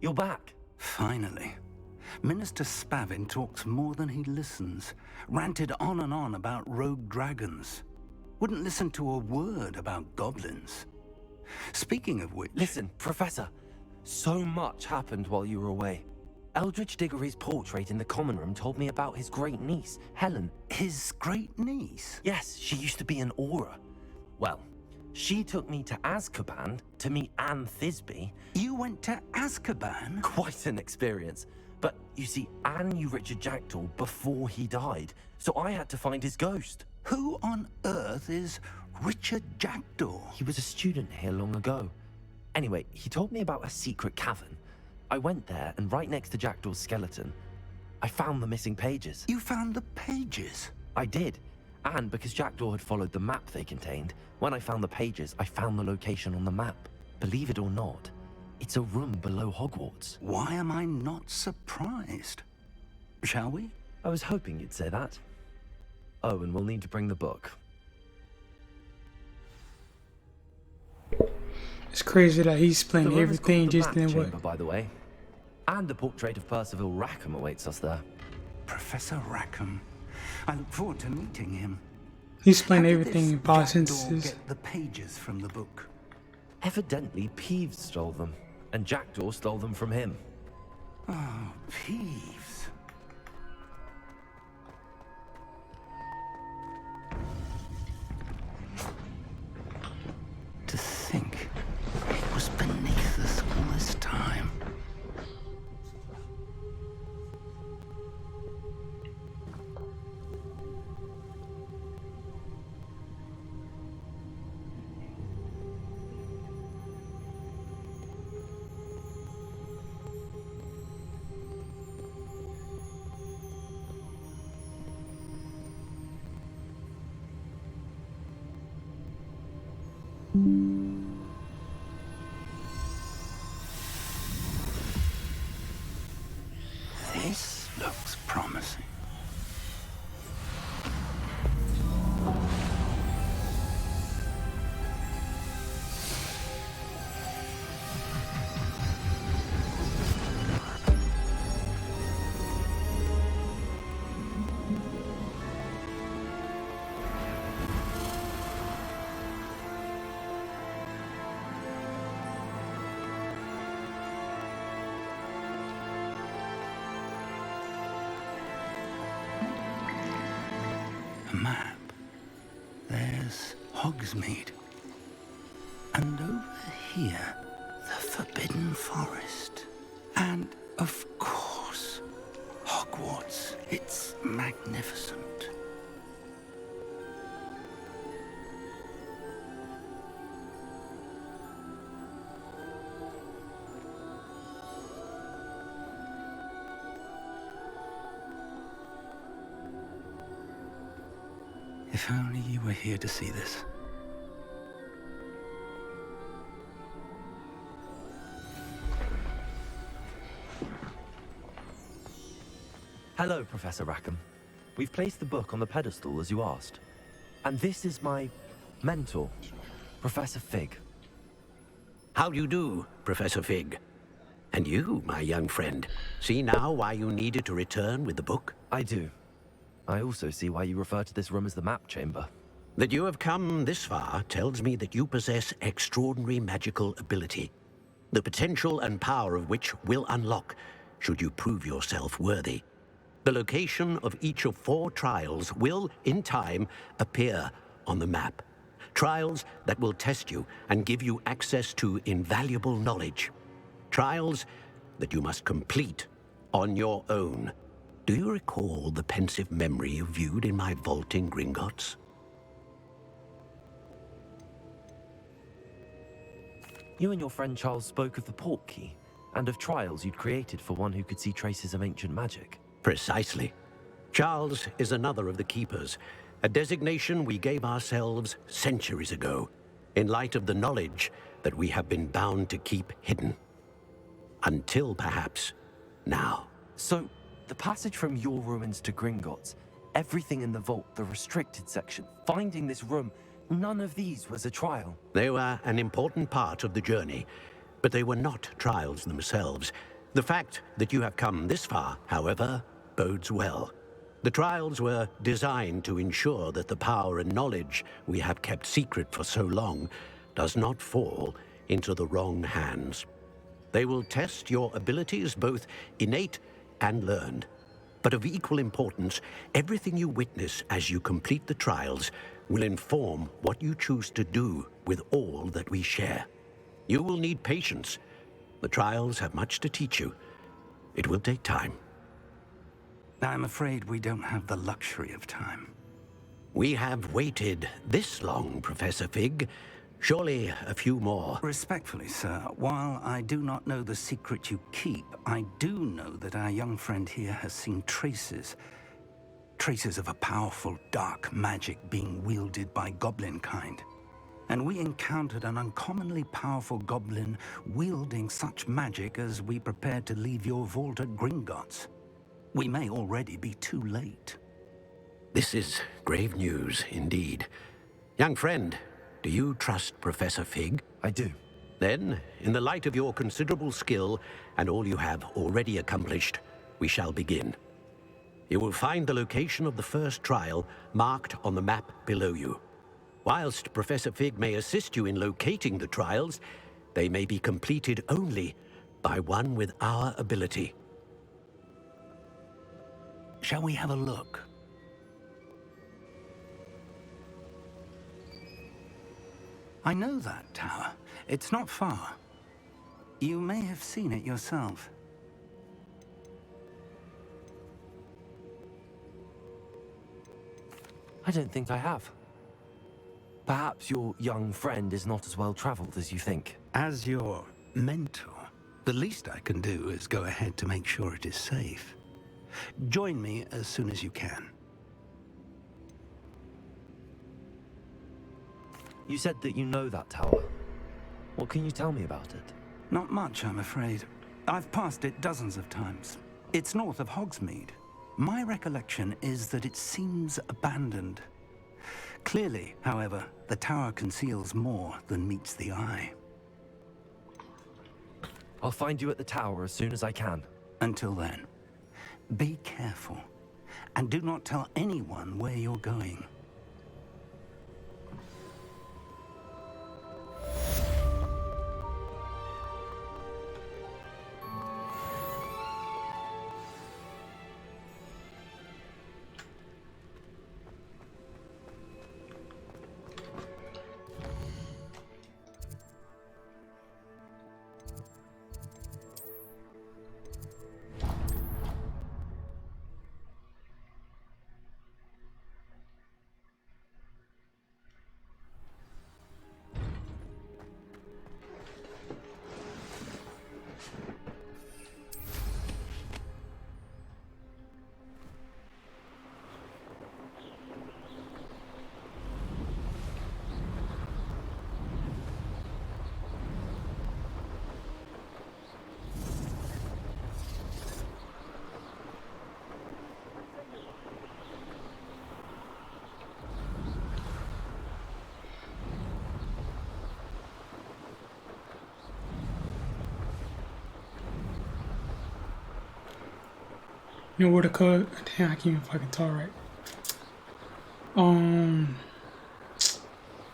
you're back. Finally. Minister Spavin talks more than he listens. Ranted on and on about rogue dragons. Wouldn't listen to a word about goblins. Speaking of which... Listen, Professor. So much happened while you were away. Eldridge Diggory's portrait in the common room told me about his great niece, Helen. His great niece? Yes, she used to be an Auror. Well, she took me to Azkaban to meet Anne Thisbe. You went to Azkaban? Quite an experience. But you see, Anne knew Richard Jackdaw before he died, so I had to find his ghost. Who on earth is Richard Jackdaw? He was a student here long ago. Anyway, he told me about a secret cavern. I went there, and right next to Jackdaw's skeleton, I found the missing pages. You found the pages? I did. And because Jackdaw had followed the map they contained, when I found the pages, I found the location on the map. Believe it or not, it's a room below Hogwarts. Why am I not surprised? Shall we? I was hoping you'd say that. Oh, and we'll need to bring the book. It's crazy that he's playing everything just in what. By the way, and the portrait of Percival Rackham awaits us there. Professor Rackham. I look forward to meeting him. He's playing everything in five sentences. Get the pages from the book. Evidently, Peeves stole them, and Jackdaw stole them from him. Oh, Peeves. To think it was beneath us all this time. This looks promising. Map. There's Hogsmeade. And over here, the Forbidden Forest. And, of course, Hogwarts. It's magnificent. If only you were here to see this. Hello, Professor Rackham. We've placed the book on the pedestal as you asked. And this is my mentor, Professor Fig. How do you do, Professor Fig? And you, my young friend, see now why you needed to return with the book? I do. I also see why you refer to this room as the map chamber. That you have come this far tells me that you possess extraordinary magical ability, the potential and power of which will unlock should you prove yourself worthy. The location of each of 4 trials will, in time, appear on the map. Trials that will test you and give you access to invaluable knowledge. Trials that you must complete on your own. Do you recall the pensive memory you viewed in my vault in Gringotts? You and your friend Charles spoke of the portkey, and of trials you'd created for one who could see traces of ancient magic. Precisely. Charles is another of the Keepers, a designation we gave ourselves centuries ago, in light of the knowledge that we have been bound to keep hidden. Until, perhaps, now. So, the passage from your ruins to Gringotts, everything in the vault, the restricted section, finding this room, none of these was a trial. They were an important part of the journey, but they were not trials themselves. The fact that you have come this far, however, bodes well. The trials were designed to ensure that the power and knowledge we have kept secret for so long does not fall into the wrong hands. They will test your abilities, both innate and learned. But of equal importance, everything you witness as you complete the trials will inform what you choose to do with all that we share. You will need patience. The trials have much to teach you. It will take time. I'm afraid we don't have the luxury of time. We have waited this long, Professor Fig. Surely a few more. Respectfully, sir, while I do not know the secret you keep, I do know that our young friend here has seen traces of a powerful dark magic being wielded by goblin kind. And we encountered an uncommonly powerful goblin wielding such magic as we prepared to leave your vault at Gringotts. We may already be too late. This is grave news indeed. Young friend, do you trust Professor Fig? I do. Then, in the light of your considerable skill and all you have already accomplished, we shall begin. You will find the location of the first trial marked on the map below you. Whilst Professor Fig may assist you in locating the trials, they may be completed only by one with our ability. Shall we have a look? I know that tower. It's not far. You may have seen it yourself. I don't think I have. Perhaps your young friend is not as well traveled as you think. As your mentor, the least I can do is go ahead to make sure it is safe. Join me as soon as you can. You said that you know that tower. What can you tell me about it? Not much, I'm afraid. I've passed it dozens of times. It's north of Hogsmeade. My recollection is that it seems abandoned. Clearly, however, the tower conceals more than meets the eye. I'll find you at the tower as soon as I can. Until then, be careful, and do not tell anyone where you're going. You know where the code? Damn, I can't even fucking talk right. I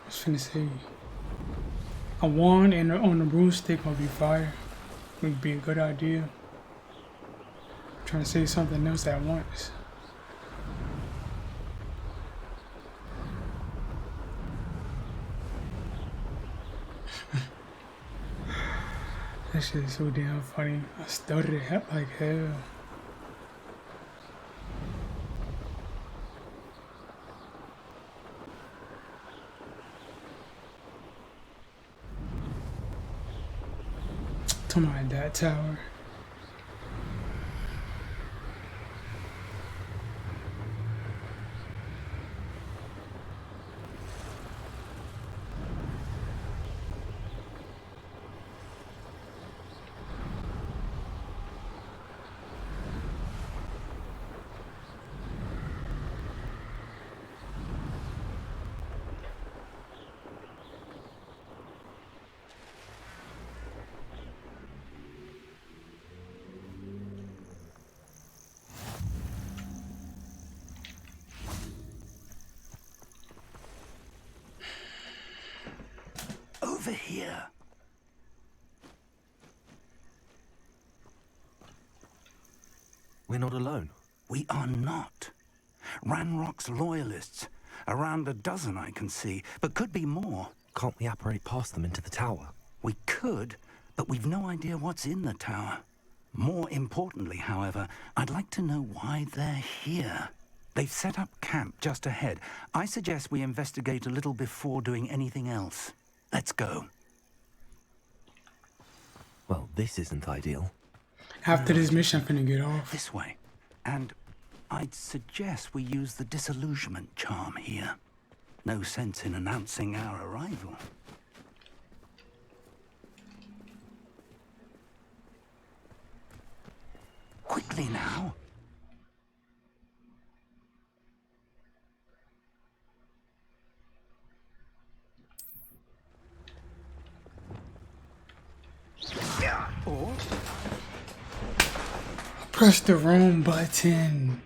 was finna say a wand and on the broomstick would be fire. Would be a good idea. I'm trying to say something else at once. That shit is so damn funny. I stuttered like hell. Talking about that tower. We're not alone. We are not. Ranrock's loyalists. Around a dozen I can see, but could be more. Can't we apparate past them into the tower? We could, but we've no idea what's in the tower. More importantly, however, I'd like to know why they're here. They've set up camp just ahead. I suggest we investigate a little before doing anything else. Let's go. Well, this isn't ideal. After this mission, I'm finna get off. This way. And I'd suggest we use the disillusionment charm here. No sense in announcing our arrival. Quickly now. Or Press the wrong button.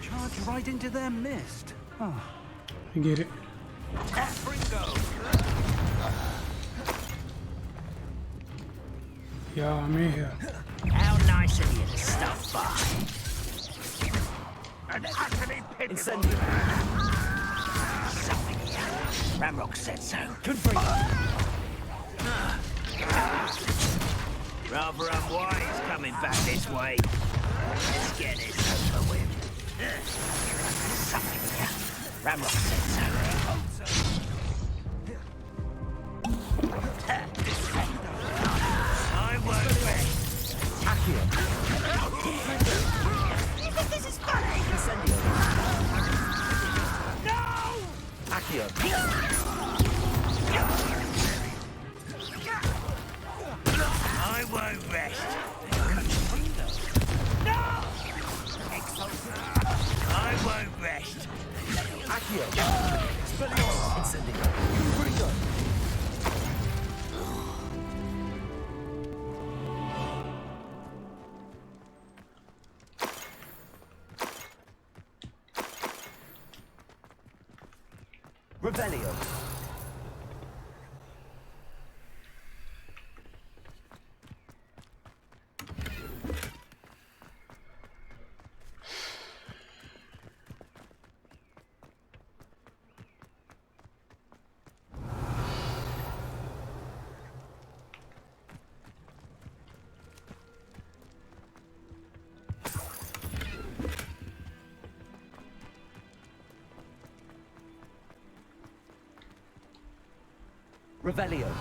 charge right into their mist. Oh. I get it. Yeah, I'm in here. How nice of you to stop by. An utterly pitiful. Incendiary. Something. Ramrock said so. Rather unwise coming back this way. Let's get this over with. Something. Ramrock said so. I won't rest. Accio. You think this is funny? No! Accio. I won't rest. No! I won't rest. Accio. Incendiary. Pretty good. Revelio. Revelio.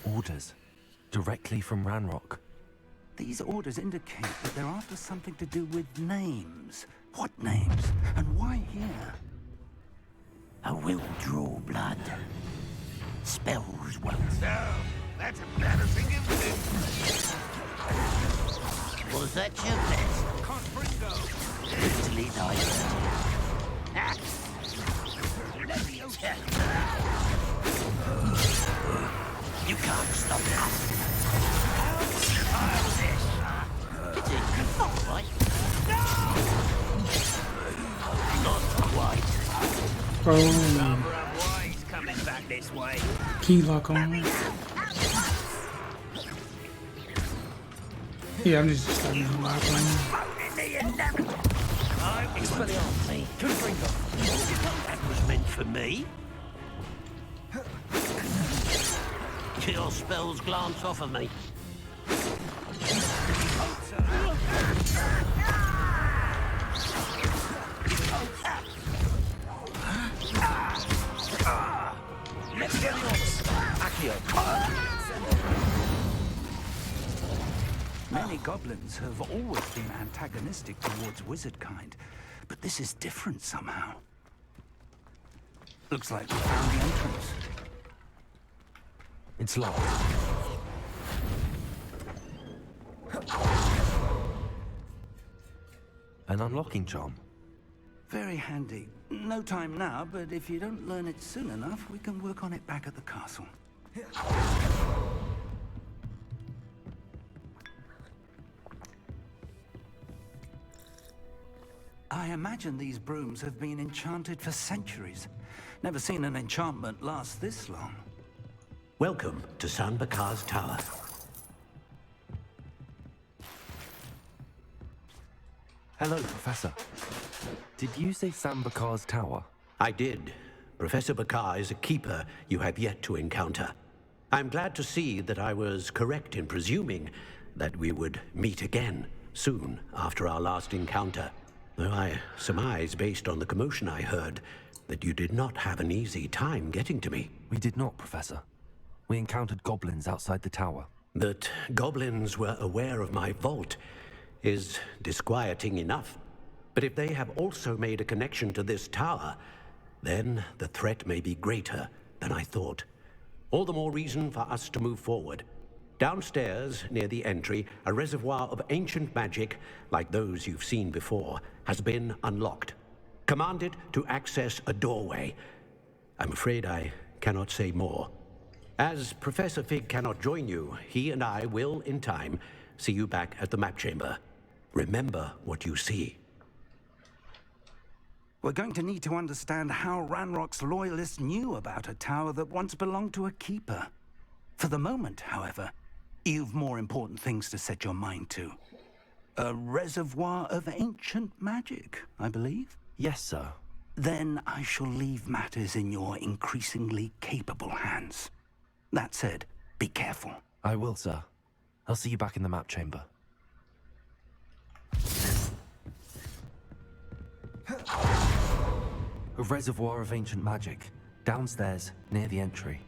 Orders. Directly from Ranrock. These orders indicate that they're after something to do with names. What names? And why here? I will draw blood. Spells won't. No, that's embarrassing, isn't it? Was that your best? Confringo. Brutally nice. You can't stop us. It's in your fault, right? Not quite. Bro, Unwise coming back this way. key lock on. Yeah, I'm just starting to lock on. Expelliarmus. Confringo. That was meant for me. Your spells glance off of me. Many goblins have always been antagonistic towards wizard kind, but this is different somehow. Looks like we found the entrance. It's locked. An unlocking charm. Very handy. No time now, but if you don't learn it soon enough, we can work on it back at the castle. I imagine these brooms have been enchanted for centuries. Never seen an enchantment last this long. Welcome to San Bakar's Tower. Hello, Professor. Did you say Sam Bakar's tower? I did. Professor Bakar is a keeper you have yet to encounter. I'm glad to see that I was correct in presuming that we would meet again soon after our last encounter. Though I surmise, based on the commotion I heard, that you did not have an easy time getting to me. We did not, Professor. We encountered goblins outside the tower. That goblins were aware of my vault is disquieting enough. But if they have also made a connection to this tower, then the threat may be greater than I thought. All the more reason for us to move forward. Downstairs, near the entry, a reservoir of ancient magic, like those you've seen before, has been unlocked. Commanded to access a doorway. I'm afraid I cannot say more. As Professor Fig cannot join you, he and I will, in time, see you back at the map chamber. Remember what you see. We're going to need to understand how Ranrock's loyalists knew about a tower that once belonged to a keeper. For the moment, however, you've more important things to set your mind to. A reservoir of ancient magic, I believe? Yes, sir. Then I shall leave matters in your increasingly capable hands. That said, be careful. I will, sir. I'll see you back in the map chamber. A reservoir of ancient magic, downstairs, near the entry.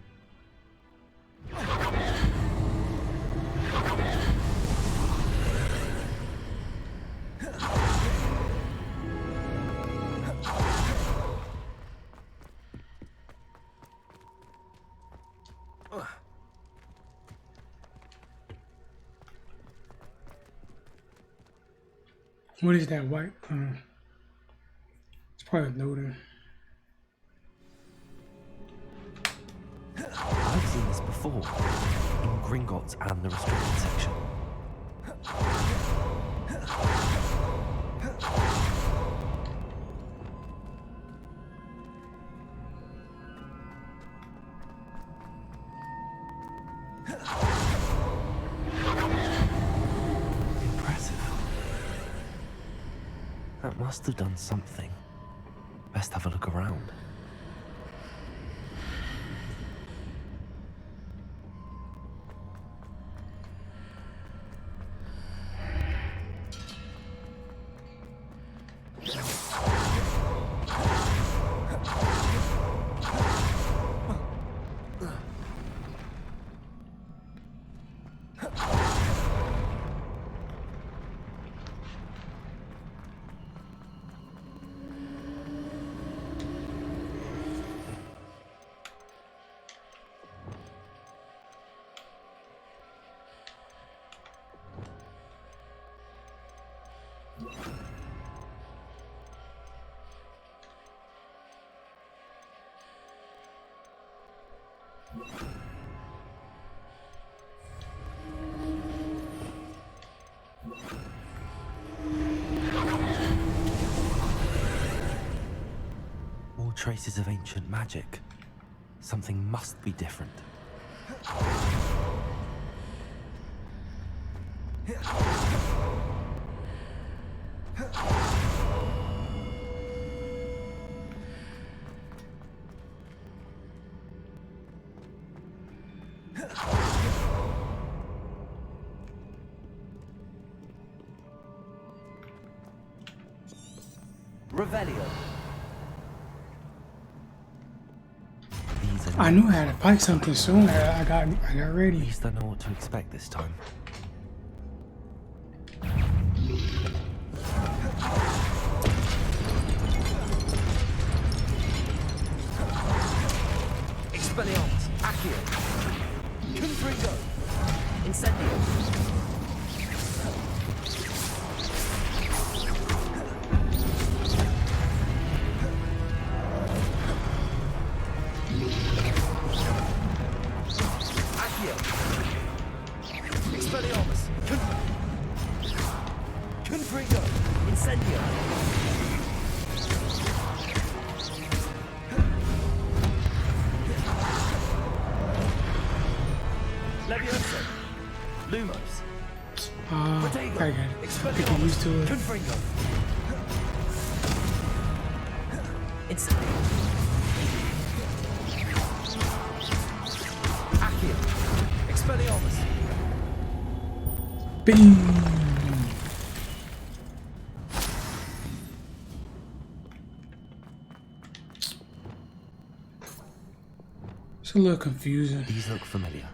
What is that white? It's probably loading. I've seen this before, in Gringotts and the restricted section. That must have done something. Best have a look around. More traces of ancient magic. Something must be different. Revelio. I knew I had to fight something soon. I got At ready. least I know what to expect this time. Accio. Confringo. Incendio. Accio. Expelliarmus. Confringo. Incendio. Levioso. Lumos. I got it. Get used to it. Confringo. Instantly. Accio. Expelliarmus. Bing. It's a little confusing. These look familiar.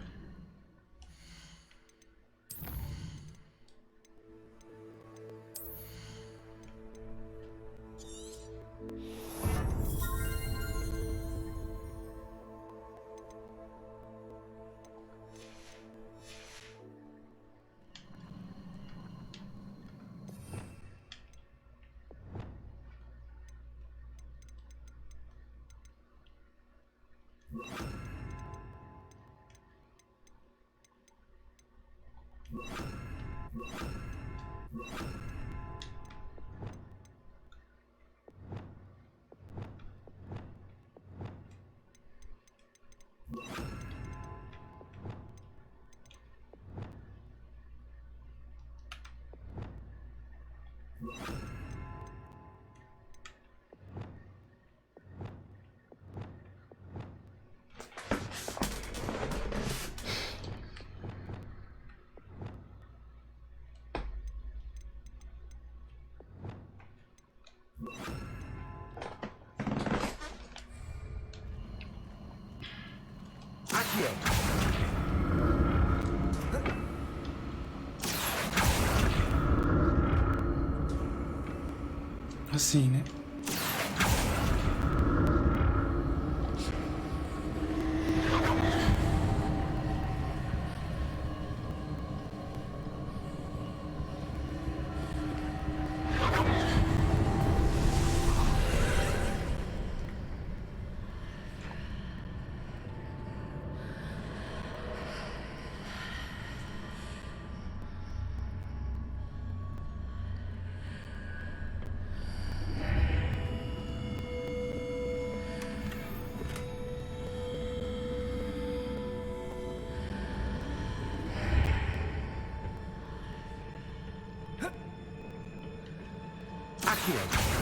Accio. I seen it. Accio.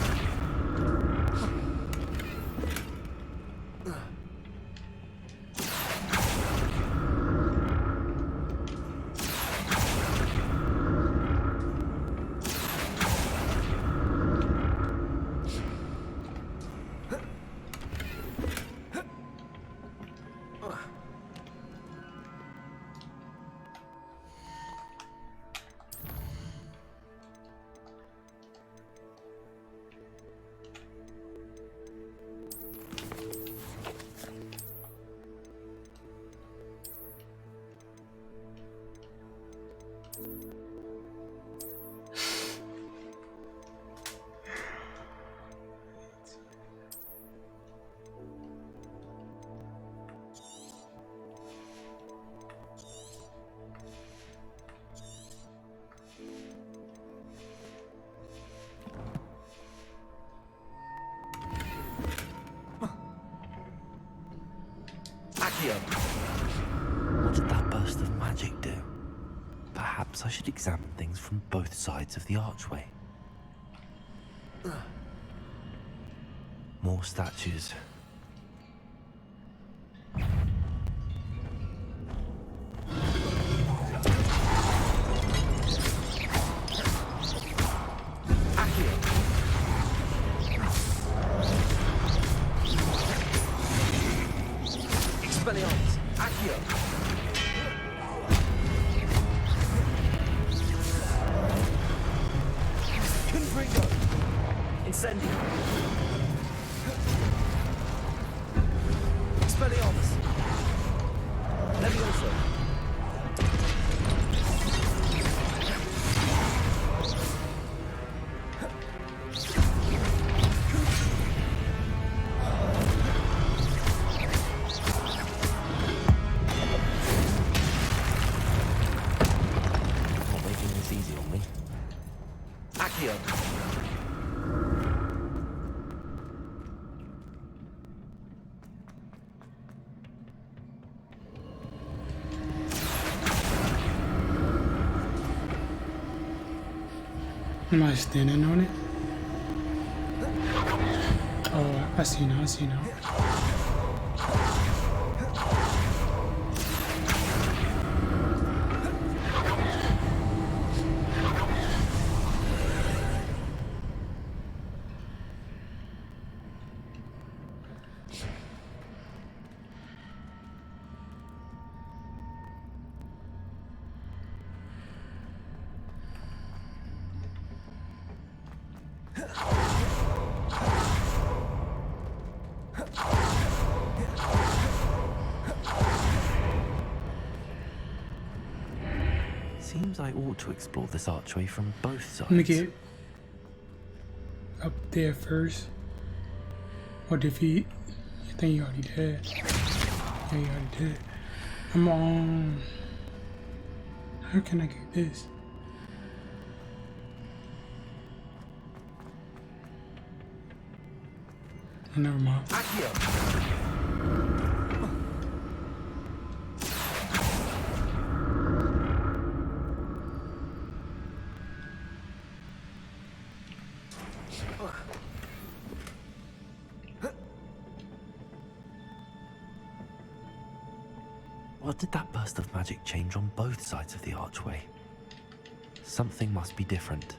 Accio. What did that burst of magic do? Perhaps I should examine things from both sides of the archway. More statues. Accio. Expelliarmus. Accio. Confringo. Incendio. Expelliarmus. Am I standing on it? Oh, I see now, I see now. Seems I ought to explore this archway from both sides. Let me get up there first. Or defeat. I think you already did. Yeah, you already did. I'm on. How can I get this? Oh, never mind. What did that burst of magic change on both sides of the archway? Something must be different.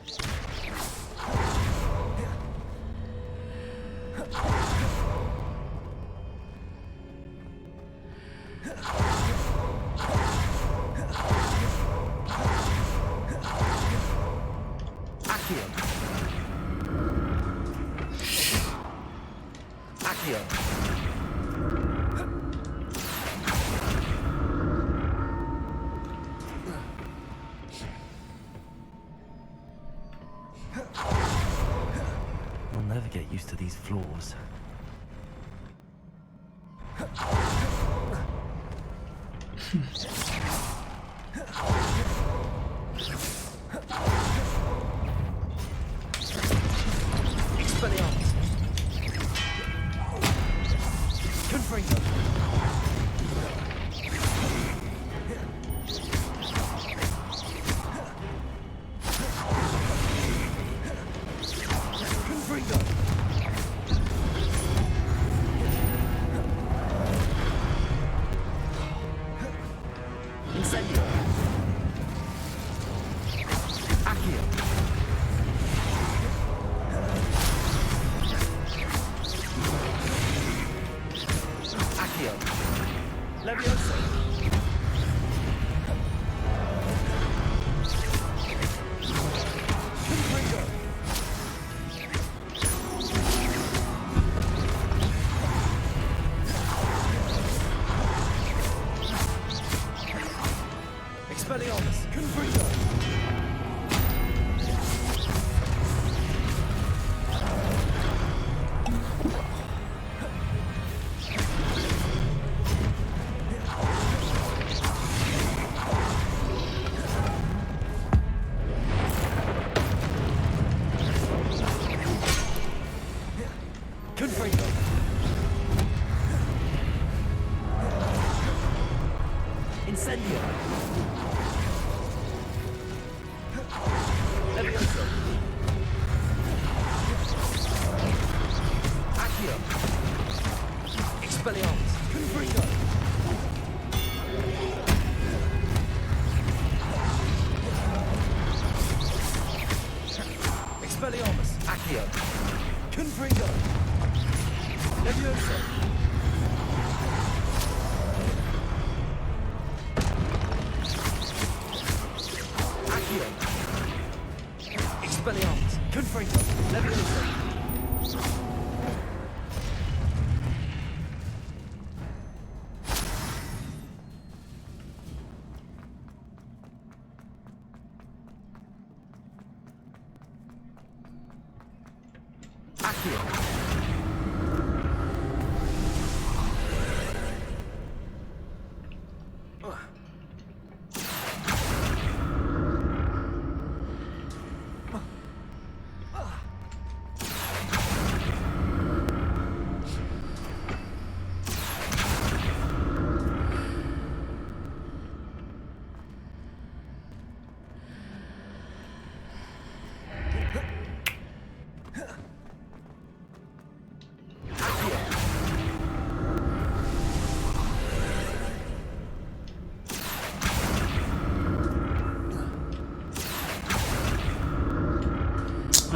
I'll never get used to these floors.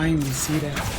I didn't even see that.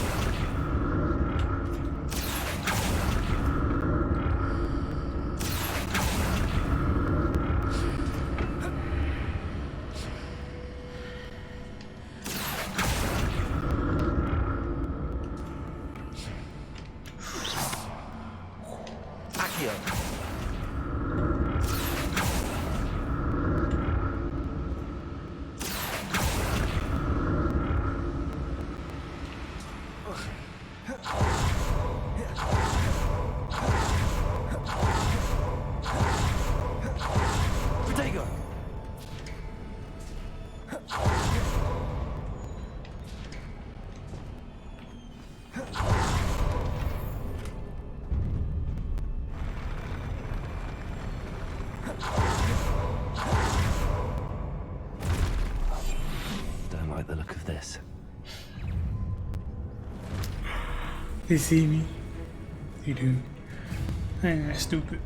Don't like the look of this. They see me. They do. I ain't that stupid.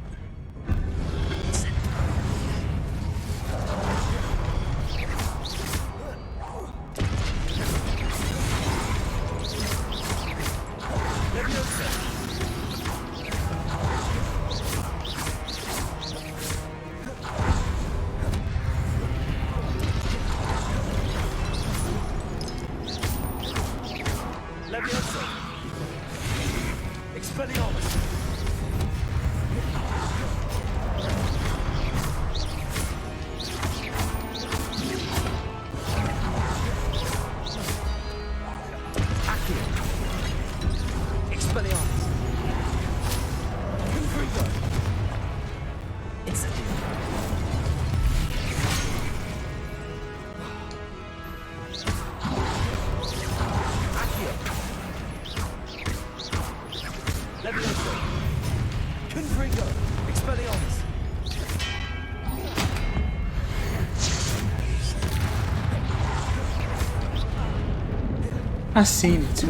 I seen it too.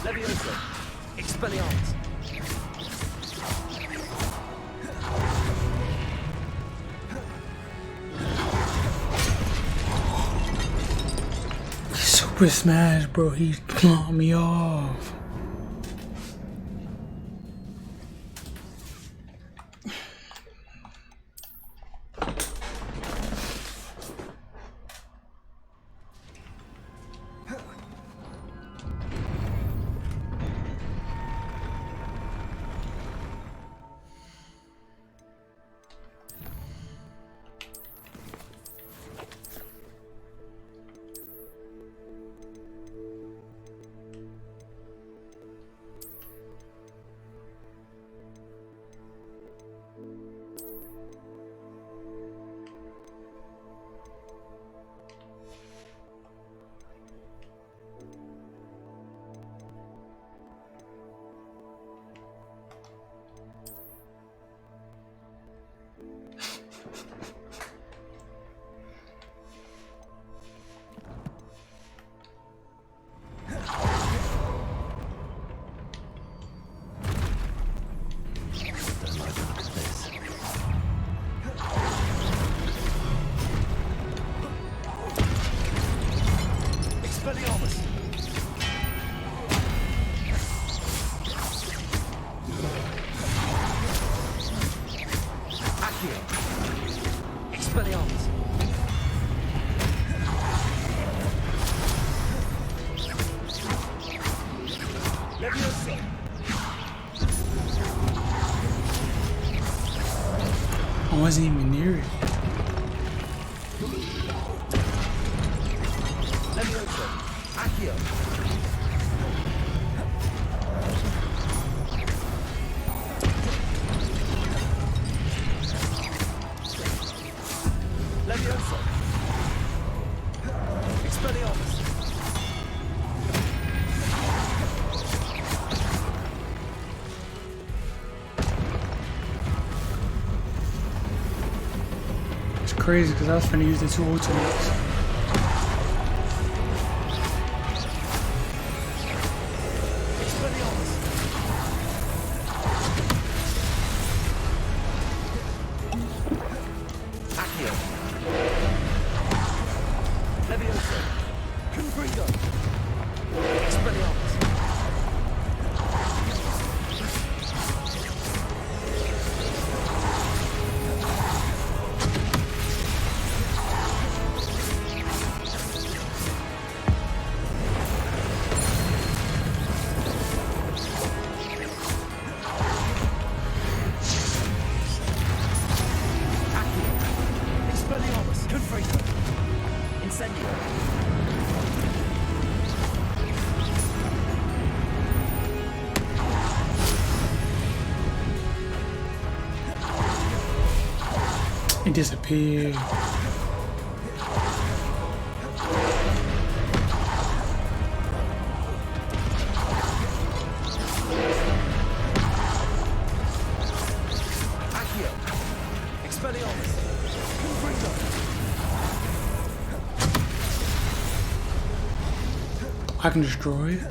Levioso. Expelliarmus. Super Smash, bro. He clawed me off. I wasn't even near it. Levioso. Accio. Levioso. Expelliarmus. It's crazy because I was trying to use the two ultimates. It disappeared. I can destroy it.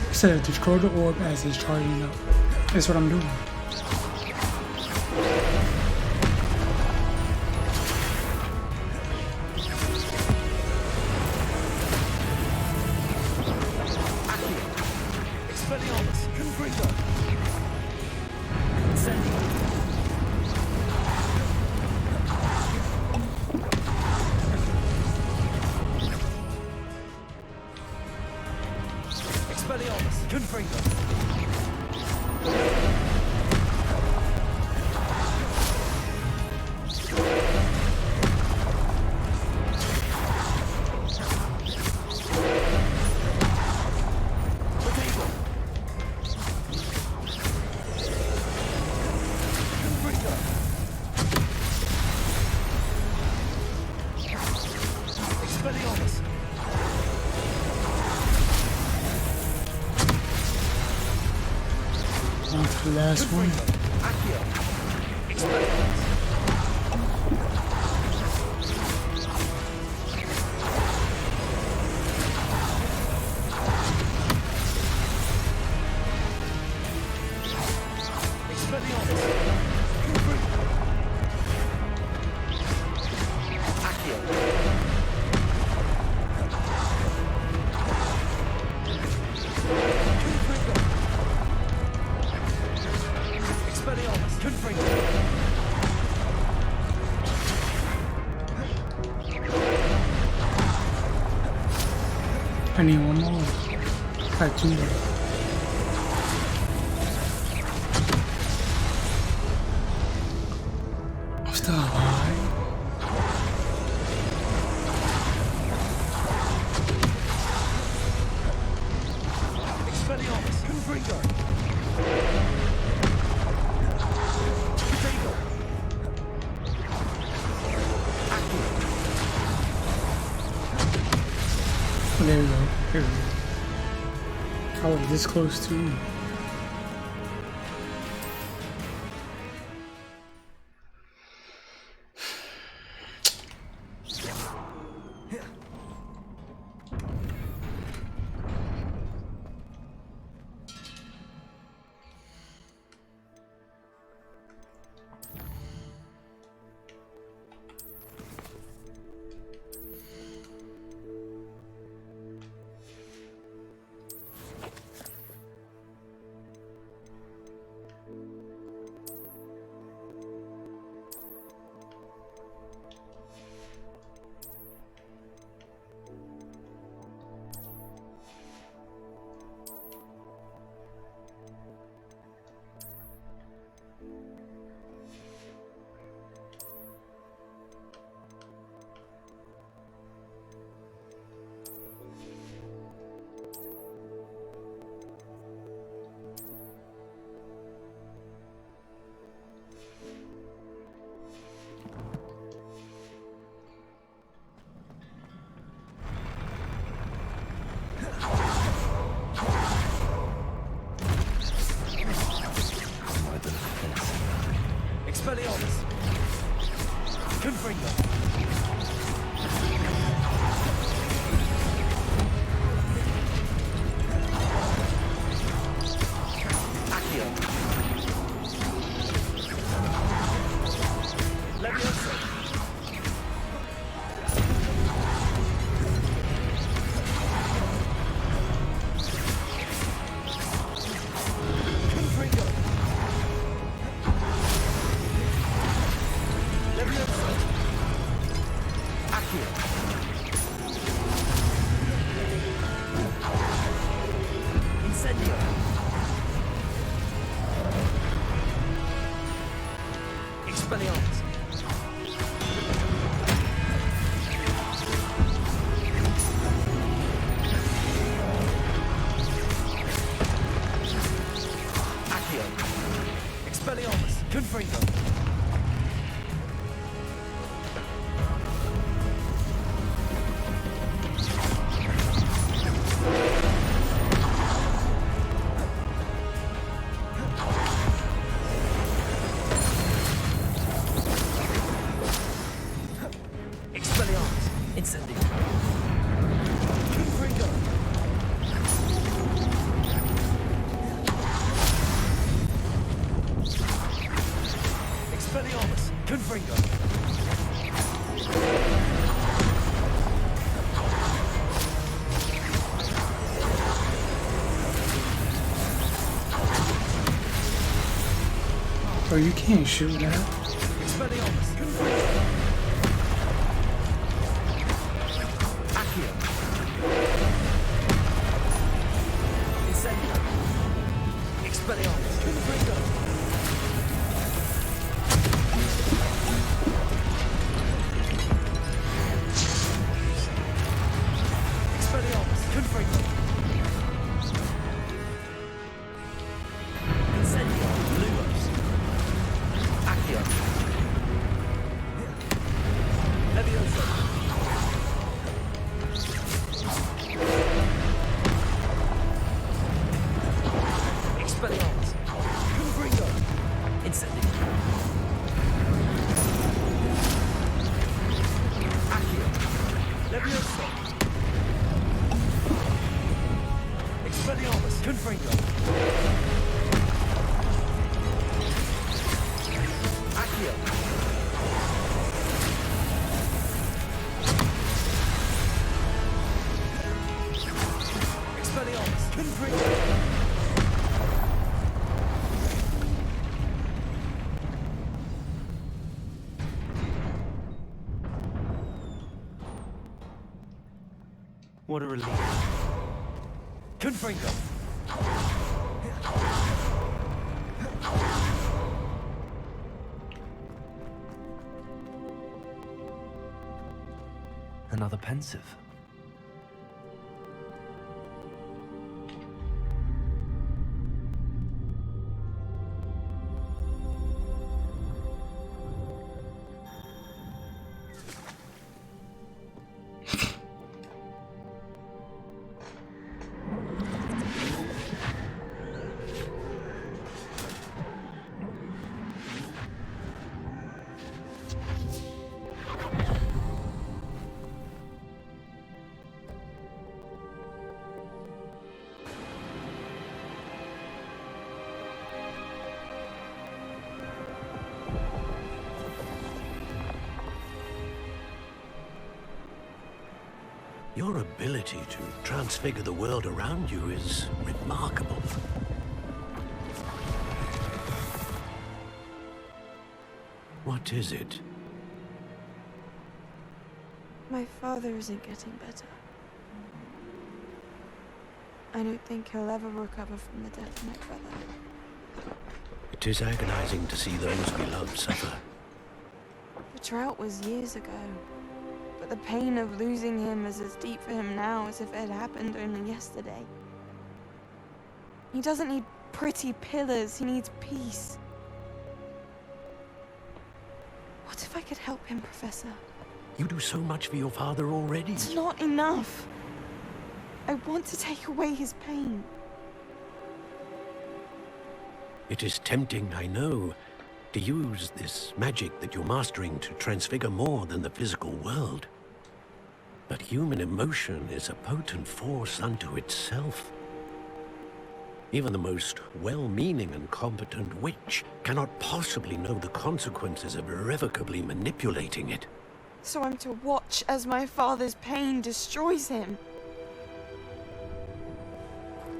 It says destroy the orb as it's charging up. That's what I'm doing. On to the last one. I need one more. I have two more. I'm still alive. Oh, there we go. Here we go. I was this close to you. Expelliarmus! Confringo! Accio! Levioso! Confringo! Levioso! Accio! Incendio! Expelliarmus! Accio! Expelliarmus! Confringo! Expelliarmus! Incendio! Confringo! Expelliarmus! Confringo! Bro, you can't shoot that. Expelliarmus! Confringo! Accio! Incendio! Expelliarmus! Confringo! Expelliarmus! Confringo! Incendio! Lumos! Accio! Levioso! Expelliarmus! Confringo! Incendio! Accio! Levioso! Expelliarmus! Confringo! Accio! Expelliarmus! Confringo! What a relief. Confringo! Another pensive. Your ability to transfigure the world around you is remarkable. What is it? My father isn't getting better. I don't think he'll ever recover from the death of my brother. It is agonizing to see those we love suffer. The drought was years ago, but the pain of losing him is as deep for him now as if it had happened only yesterday. He doesn't need pretty pillars, he needs peace. What if I could help him, Professor? You do so much for your father already. It's not enough. I want to take away his pain. It is tempting, I know, To use this magic that you're mastering to transfigure more than the physical world. But human emotion is a potent force unto itself. Even the most well-meaning and competent witch cannot possibly know the consequences of irrevocably manipulating it. So I'm to watch as my father's pain destroys him.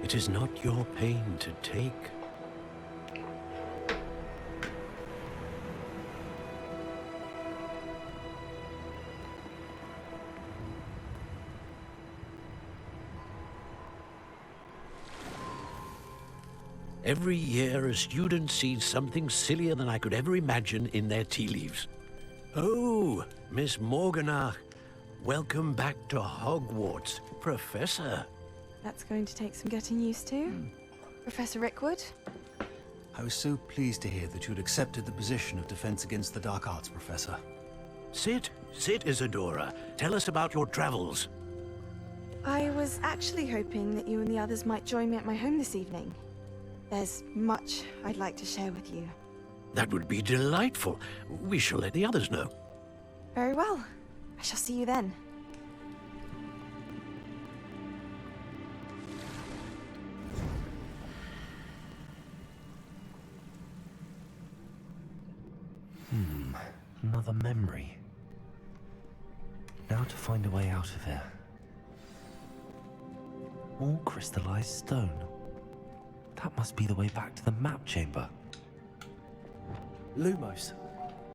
It is not your pain to take. Every year, a student sees something sillier than I could ever imagine in their tea leaves. Oh, Miss Morganach, welcome back to Hogwarts, Professor. That's going to take some getting used to. Professor Rickwood? I was so pleased to hear that you'd accepted the position of Defense Against the Dark Arts, Professor. Sit, Isadora. Tell us about your travels. I was actually hoping that you and the others might join me at my home this evening. There's much I'd like to share with you. That would be delightful. We shall let the others know. Very well. I shall see you then. Another memory. Now to find a way out of here. More crystallized stone. That must be the way back to the map chamber. Lumos,